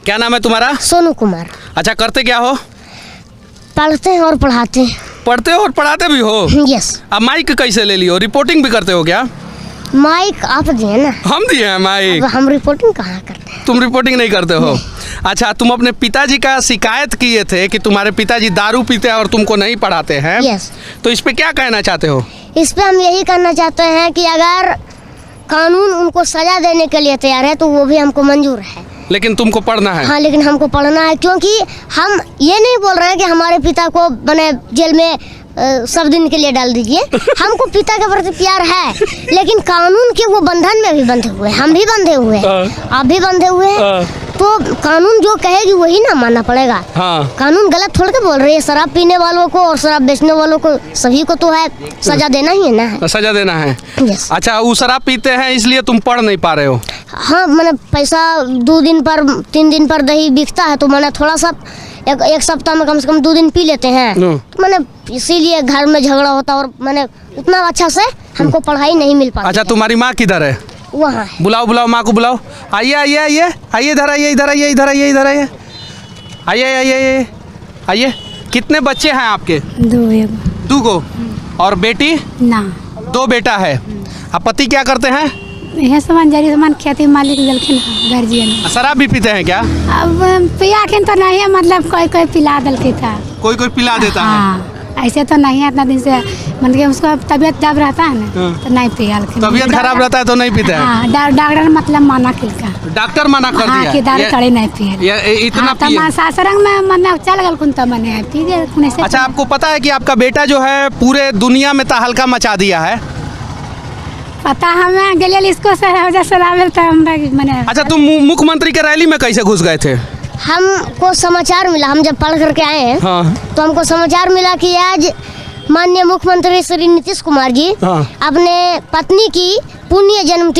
क्या नाम है तुम्हारा? सोनू कुमार। अच्छा, करते क्या हो? पढ़ते हैं और पढ़ाते हैं। पढ़ते हो और पढ़ाते भी हो? यस। अब माइक कैसे ले लियो? रिपोर्टिंग भी करते हो क्या? माइक आप दिए ना, हम दिए हैं माइक। अब हम रिपोर्टिंग कहाँ करते हैं? तुम रिपोर्टिंग नहीं करते हो? अच्छा, तुम अपने पिताजी का शिकायत किए थे कि तुम्हारे पिताजी दारू पीते हैं और तुमको नहीं पढ़ाते हैं। यस। तो इस पे क्या कहना चाहते हो? इस पे हम यही करना चाहते हैं कि अगर कानून उनको सजा देने के लिए तैयार है तो वो भी हमको मंजूर है, लेकिन तुमको पढ़ना है। हाँ, लेकिन हमको पढ़ना है, क्योंकि हम ये नहीं बोल रहे हैं कि हमारे पिता को बने जेल में सब दिन के लिए डाल दीजिए। हमको पिता के प्रति प्यार है, लेकिन कानून के वो बंधन में भी बंधे हुए हैं, हम भी बंधे हुए हैं, आप भी बंधे हुए हैं। तो कानून जो कहेगी वही ना मानना पड़ेगा। हाँ। कानून गलत थोड़ के बोल रही है। शराब पीने वालों को और शराब बेचने वालों को सभी को तो है सजा देना ही है ना। सजा देना है। यस। अच्छा, वो शराब पीते हैं इसलिए तुम पढ़ नहीं पा रहे हो? हाँ, मैंने पैसा 2 दिन पर 3 दिन पर दही बिकता है तो मैंने थोड़ा सा एक सप्ताह में कम से कम 2 दिन पी लेते हैं, तो मैंने इसीलिए घर में झगड़ा होता और मैंने उतना अच्छा से हमको पढ़ाई नहीं मिल पाती। अच्छा, तुम्हारी माँ किधर है? वहाँ है। बुलाओ बुलाओ माँ को बुलाओ। आइए आइए आइए आइए, इधर आइए, इधर आइए, इधर आइए, इधर आइए, आइए आइए आइए आइए। कितने बच्चे हैं आपके? 2 गो। और बेटी? ना। 2 बेटा है। अब पति क्या करते हैं? यह सामान जारी सामान खेती मालिक दिलखिन गार्जियन। शराब भी पीते हैं क्या? अब पिया के तो नहीं है, मतलब कोई कोई पिला दिलके था, कोई कोई पिला देता है। हाँ, ऐसे तो नहीं है इतना दिन से, मतलब कि उसको तबीयत जब रहता है ना तो नहीं पिया। तबीयत खराब रहता है तो नहीं पीते हैं। हाँ, डॉक्टर मतलब माना किलका, डॉक्टर मना कर हाँ, दिया कि दारू तड़े नहीं पिए। ये इतना हाँ, पिए। सासरंग में मतलब चल गल कुन तो मने पी गए। अच्छा, आपको पता है कि आपका बेटा जो है पूरे दुनिया में तहलका मचा दिया है? पता हमें गलियल इसको शराब तो हमरा मने। अच्छा, तुम मुख्यमंत्री के रैली में कैसे घुस गए थे? हमको समाचार मिला, हम जब पढ़ करके आए हैं, हाँ। तो हमको समाचार मिला कि आज माननीय मुख्यमंत्री श्री नीतीश कुमार जी हाँ। अपने पत्नी की पुण्य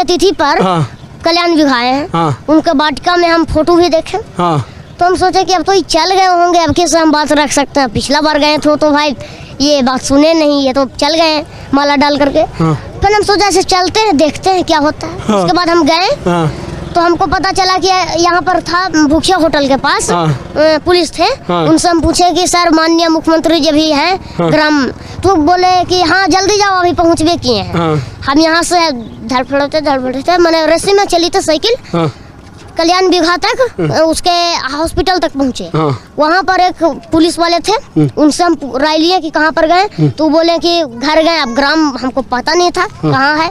तिथि पर हाँ। कल्याण दिखाए हैं। हाँ। उनके वाटिका में हम फोटो भी देखे। हाँ। तो हम सोचे कि अब तो ये चल गए होंगे, अब कैसे हम बात रख सकते हैं। पिछला बार गए थे तो भाई ये बात सुने नहीं, ये तो चल गए माला डाल करके। हाँ। फिर हम सोचा ऐसे चलते हैं, देखते हैं क्या होता है। हाँ। उसके बाद हम गए। हाँ। तो हमको पता चला कि यहाँ पर था भूखिया होटल के पास। हाँ। पुलिस थे। हाँ। उनसे हम पूछे कि सर माननीय मुख्यमंत्री जी भी हैं। हाँ। ग्राम, तो बोले कि हाँ जल्दी जाओ, अभी पहुँचबे किए हैं। हाँ। हम यहाँ से धड़फड़ते मैंने रस्सी में चली थी साइकिल। हाँ। कल्याण विघा तक, उसके हॉस्पिटल तक पहुँचे। हाँ। वहाँ पर एक पुलिस वाले थे, उनसे हम राय लिए कि कहाँ पर गए। तो बोले कि घर गए। अब ग्राम हमको पता नहीं था कहाँ है।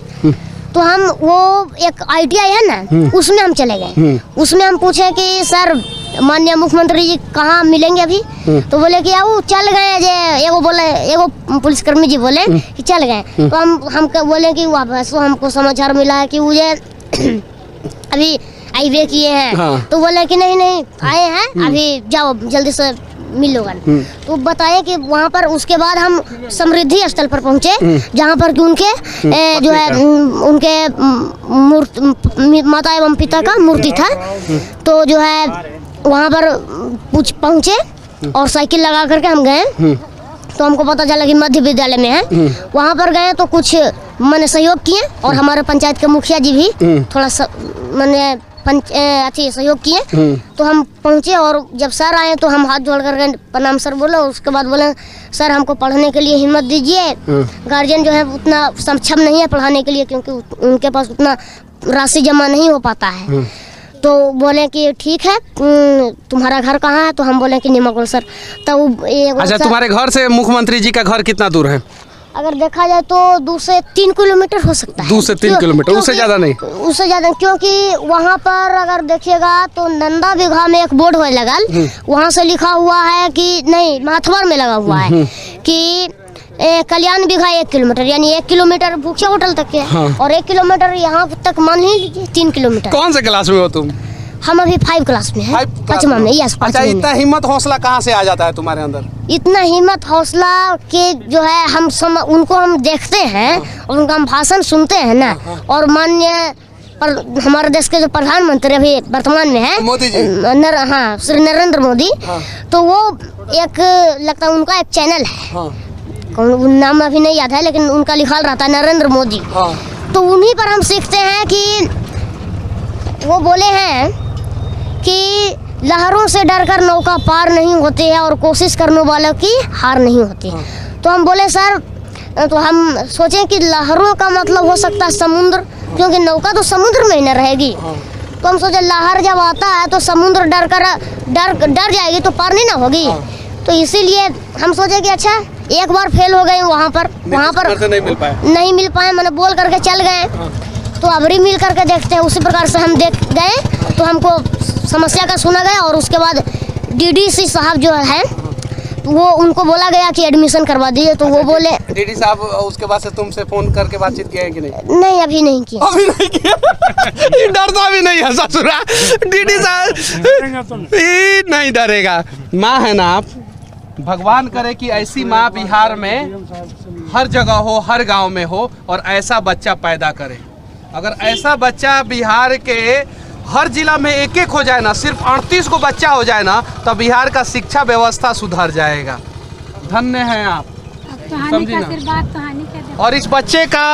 तो हम वो एक ITI है ना, उसमें हम चले गए। उसमें हम पूछे कि सर माननीय मुख्यमंत्री जी कहाँ मिलेंगे अभी? तो बोले कि वो चल गए जे। एगो पुलिसकर्मी जी बोले कि चल गए। तो हम बोले कि वापस हमको समाचार मिला है कि वो अभी आईवे किए हैं। हाँ। तो बोले कि नहीं आए हैं, अभी जाओ जल्दी से मिलोगा। तो बताए कि वहाँ पर उसके बाद हम समृद्धि स्थल पर पहुँचे, जहाँ पर कि उनके जो है उनके माता एवं पिता का मूर्ति था। तो जो है वहाँ पर पहुँचे और साइकिल लगा करके हम गए। तो हमको पता चला कि मध्य विद्यालय में है। वहाँ पर गए तो कुछ मैंने सहयोग किए और हमारे पंचायत के मुखिया जी भी थोड़ा मैंने सहयोग किए। तो हम पहुँचे और जब सर आए तो हम हाथ जोड़ कर प्रणाम सर बोले। उसके बाद बोले सर हमको पढ़ने के लिए हिम्मत दीजिए। गार्जियन जो है उतना सक्षम नहीं है पढ़ाने के लिए, क्योंकि उनके पास उतना राशि जमा नहीं हो पाता है। तो बोले कि ठीक है, तुम्हारा घर कहाँ है? तो हम बोले कि निमाकोल सर। तो अच्छा, तुम्हारे घर से मुख्यमंत्री जी का घर कितना दूर है? अगर देखा जाए तो 2 से 3 किलोमीटर हो सकता है। 2 से 3 किलोमीटर, उससे ज़्यादा नहीं? उससे ज़्यादा, क्योंकि वहाँ पर अगर देखिएगा तो नंदा विघा में एक बोर्ड हो लगल, वहाँ से लिखा हुआ है कि नहीं, माथवर में लगा हुआ है कि कल्याण विघा 1 किलोमीटर, यानी 1 किलोमीटर भूखिया होटल तक है। हाँ। और 1 किलोमीटर यहाँ तक मान ही लीजिए 3 किलोमीटर। कौन से क्लास में हो तुम? हम अभी 5 क्लास में हैं, 5वां में। यस, 5वां में। इतना हिम्मत हौसला कहाँ से आ जाता है तुम्हारे अंदर? इतना हिम्मत हौसला के जो है हम उनको हम देखते हैं और उनका हम भाषण सुनते हैं ना। और माननीय हमारे देश के जो प्रधानमंत्री अभी वर्तमान में है, मोदी जी, हाँ, श्री नरेंद्र मोदी। तो वो एक लगता है उनका एक चैनल है, नाम अभी नहीं याद है, लेकिन उनका लिखा रहता है नरेंद्र मोदी। तो उन्हीं पर हम सीखते हैं कि वो बोले हैं कि लहरों से डरकर नौका पार नहीं होती है और कोशिश करने वालों की हार नहीं होती। तो हम बोले सर, तो हम सोचें कि लहरों का मतलब हो सकता है समुद्र, क्योंकि नौका तो समुद्र में ही न रहेगी। तो हम सोचे लहर जब आता है तो समुद्र डर जाएगी तो पार नहीं ना होगी। तो इसीलिए हम सोचे कि अच्छा एक बार फेल हो गए वहाँ पर नहीं मिल पाए, मैंने बोल करके चल गए। तो अबरी मिल करके देखते हैं, उसी प्रकार से हम देख गए तो हमको समस्या का सुना गया और उसके बाद डीडीसी साहब जो है वो उनको बोला गया कि एडमिशन करवा दीजिए। तो वो बोले डीडी साहब उसके बाद से तुमसे फोन करके बातचीत किया है कि नहीं? नहीं, अभी नहीं किया। अभी नहीं किया। ये डरता भी नहीं है ससुरा, डीडी साहब ये नहीं डरेगा। माँ है ना आप, भगवान करे कि ऐसी माँ बिहार में हर जगह हो, हर गांव में हो और ऐसा बच्चा पैदा करे। अगर ऐसा बच्चा बिहार के हर जिला में एक एक हो जाए ना, सिर्फ 38 को बच्चा हो जाए ना, तो बिहार का शिक्षा व्यवस्था सुधर जाएगा। धन्य हैं आप, समझी ना। और इस बच्चे का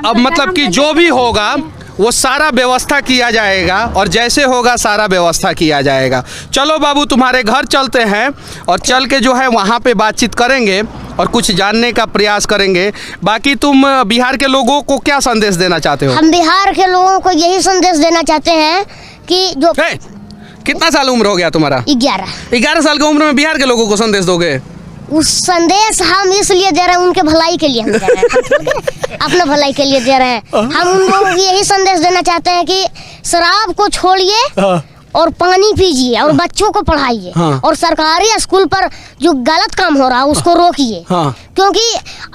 अब मतलब कि जो भी होगा वो सारा व्यवस्था किया जाएगा और जैसे होगा सारा व्यवस्था किया जाएगा। चलो बाबू तुम्हारे घर चलते हैं और चल के जो है वहाँ पे बातचीत करेंगे और कुछ जानने का प्रयास करेंगे। बाकी तुम बिहार के लोगों को क्या संदेश देना चाहते हो? हम बिहार के लोगों को यही संदेश देना चाहते हैं कि जो कितना साल उम्र हो गया तुम्हारा? 11 साल की उम्र में बिहार के लोगों को संदेश दोगे? उस संदेश हम इसलिए दे रहे हैं, उनके भलाई के लिए हम दे रहे हैं, अपने भलाई के लिए दे रहे हैं। हम उन लोगों को यही संदेश देना चाहते हैं कि शराब को छोड़िए और पानी पीजिए और बच्चों को पढ़ाइए। और सरकारी स्कूल पर जो गलत काम हो रहा है उसको रोकिए। क्योंकि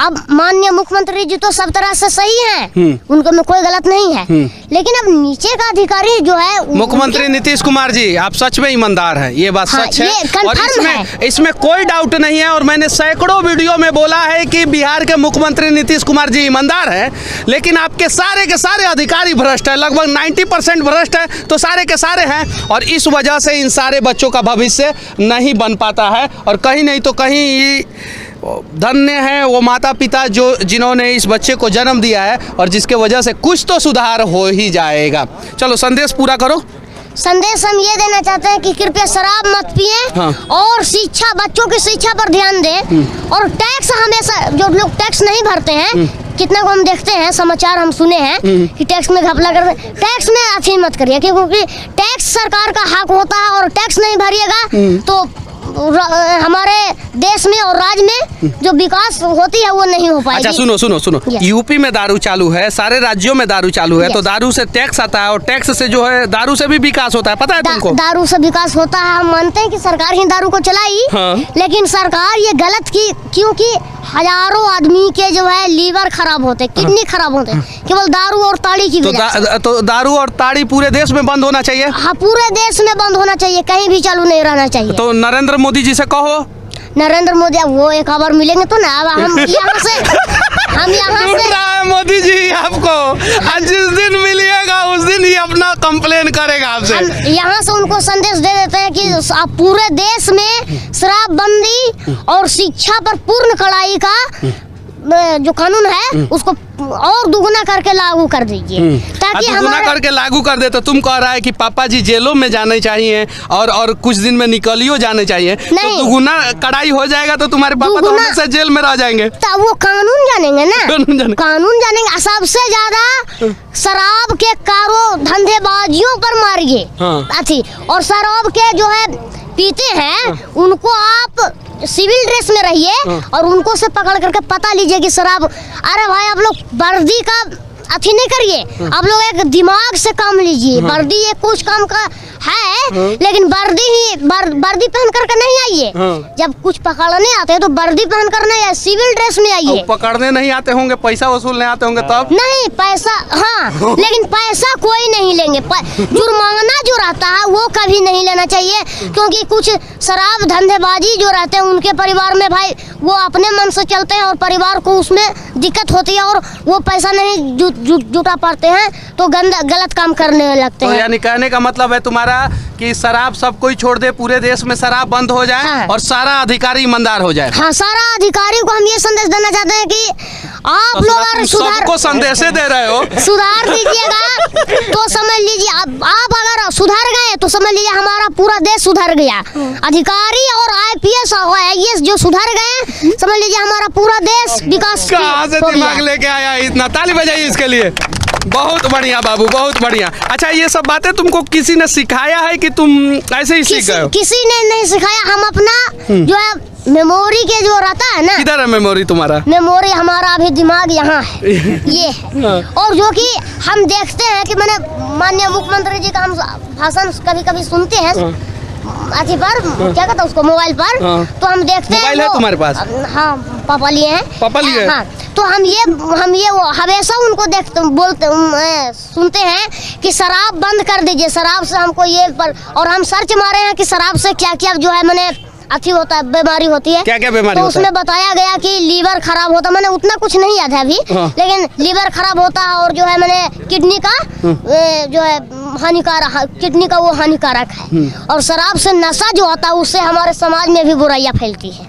अब माननीय मुख्यमंत्री जी तो सब तरह से सही हैं, उनको में कोई गलत नहीं है, लेकिन अब नीचे का अधिकारी जो है मुख्यमंत्री नीतीश कुमार जी, आप सच में ईमानदार हैं, ये बात सच है और इसमें कोई डाउट नहीं है। और मैंने सैकड़ों वीडियो में बोला है कि बिहार के मुख्यमंत्री नीतीश कुमार जी ईमानदार है, लेकिन आपके सारे के सारे अधिकारी भ्रष्ट है, लगभग 90% भ्रष्ट है, तो सारे के सारे हैं। और इस वजह से इन सारे बच्चों का भविष्य नहीं बन पाता है। और कहीं नहीं तो कहीं धन्य है वो माता पिता जो जिन्होंने इस बच्चे को जन्म दिया है और जिसके वजह से कुछ तो सुधार हो ही जाएगा। चलो संदेश पूरा करो। संदेश हम ये देना चाहते हैं कि कृपया शराब मत पिए और शिक्षा, बच्चों की शिक्षा पर ध्यान दें। और टैक्स हमेशा, जो लोग टैक्स नहीं भरते हैं, कितना को हम देखते हैं, समाचार हम सुने हैं कि टैक्स में घपला करते हैं, टैक्स में अच्छी मत करिए, क्योंकि टैक्स सरकार का हक होता है और टैक्स नहीं भरिएगा तो हमारे देश में और राज्य में जो विकास होती है वो नहीं हो पाएगी। अच्छा सुनो, यूपी में दारू चालू है, सारे राज्यों में दारू चालू है, तो दारू से टैक्स आता है और टैक्स से जो है दारू से भी विकास होता है, पता है तुमको? दारू से विकास होता है, हम मानते हैं कि सरकार ही दारू को चलाई, लेकिन सरकार ये गलत की, क्योंकि हजारों आदमी के जो है लीवर खराब होते, किडनी खराब होते केवल दारू और ताड़ी की वजह से। तो दारू और ताड़ी पूरे देश में बंद होना चाहिए। हाँ, पूरे देश में बंद होना चाहिए, कहीं भी चालू नहीं रहना चाहिए। तो नरेंद्र मोदी जी से कहो। नरेंद्र मोदी वो एक खबर मिलेंगे तो ना, अब हम यहाँ से मोदी जी आपको आज जिस दिन मिलिएगा उस दिन ही अपना कंप्लेन करेगा आपसे। हम यहाँ से उनको संदेश दे देते हैं कि आप पूरे देश में शराबबंदी और शिक्षा पर पूर्ण कड़ाई का जो कानून है उसको और दुगुना करके लागू कर दीजिए, ताकि दुगुना करके लागू कर दे। तो तुम कह रहा है कि पापा जी जेलों में जाने चाहिए और कुछ दिन में निकलियो जाने चाहिए, तो दुगुना कड़ाई हो जाएगा तो तुम्हारे पापा तो हमेशा जेल में रह जाएंगे। तो वो कानून जानेंगे ना, कानून जानेंगे। सबसे ज्यादा शराब के धंधेबाजियों पर मारिए और शराब के जो है पीते हैं उनको आप सिविल ड्रेस में रहिए और उनको से पकड़ करके पता लीजिए कि शराब, अरे भाई आप लोग वर्दी का अथी नहीं करिए, आप लोग एक दिमाग से काम लीजिए। वर्दी ये कुछ काम का है, लेकिन वर्दी पहन करके नहीं आइए। जब कुछ पकड़ने आते हैं तो वर्दी पहन कर नहीं, सिविल ड्रेस में आइए। पकड़ने नहीं आते होंगे, पैसा वसूलने आते होंगे तब? नहीं, पैसा लेकिन पैसा कोई नहीं लेंगे। जुर्माना जो रहता है वो कभी नहीं लेना चाहिए, क्योंकि कुछ शराब धंधेबाजी जो रहते हैं उनके परिवार में भाई वो अपने मन से चलते हैं और परिवार को उसमें दिक्कत होती है और वो पैसा नहीं जुटा पाते हैं तो गलत काम करने लगते हैं। यानी कहने का मतलब है तुम्हारा कि शराब सब कोई छोड़ दे, पूरे देश में शराब बंद हो जाए और सारा अधिकारी ईमानदार हो जाए। हाँ, सारा अधिकारी को हम ये संदेश देना चाहते हैं कि आप लोग सबको संदेश दे रहे हो, सुधार दीजिएगा तो समझ लीजिए आप अगर तो समझ लीजिए हमारा पूरा देश सुधर गया। अधिकारी और IPS और IAS जो सुधर गए, समझ लीजिए हमारा पूरा देश विकास कहाँ से हो दिमाग गया। लेके आया इतना? ताली बजाइए इसके लिए। बहुत बढ़िया बाबू, बहुत बढ़िया। अच्छा, ये सब बातें तुमको किसी ने सिखाया है कि तुम ऐसे ही सीख गए हो? किसी ने नहीं सिखाया, हम अपना जो है मेमोरी के जो रहता है ना, किधर है मेमोरी तुम्हारा? मेमोरी हमारा अभी दिमाग यहाँ है, ये है। और जो कि हम देखते हैं कि मैंने माननीय मुख्यमंत्री जी का हम भाषण कभी कभी सुनते हैं अथी पर, क्या कहते हैं उसको, मोबाइल पर। तो हम देखते हैं मोबाइल है तुम्हारे पास? हाँ, पापा लिए हैं। पापा लिए? हाँ, तो हम ये वो हमेशा उनको देखते बोलते सुनते हैं कि शराब बंद कर दीजिए, शराब से हमको ये पर, और हम सर्च मारे हैं कि शराब से क्या क्या जो है मैंने अथी होता है, बीमारी होती है। क्या क्या बीमारी तो होता है? उसमें बताया गया कि लीवर खराब होता है, मैंने उतना कुछ नहीं याद है अभी, लेकिन लीवर खराब होता है, और जो है मैंने किडनी का जो है हानिकारक, किडनी का वो हानिकारक है। और शराब से नशा जो होता है उससे हमारे समाज में भी बुराइयां फैलती है।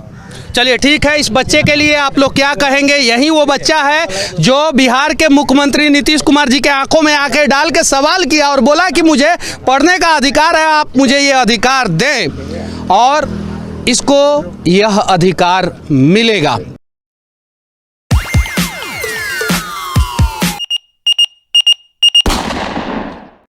चलिए ठीक है, इस बच्चे के लिए आप लोग क्या कहेंगे? यही वो बच्चा है जो बिहार के मुख्यमंत्री नीतीश कुमार जी के आंखों में आंखें डाल के सवाल किया और बोला कि मुझे पढ़ने का अधिकार है, आप मुझे ये अधिकार दें, और इसको यह अधिकार मिलेगा।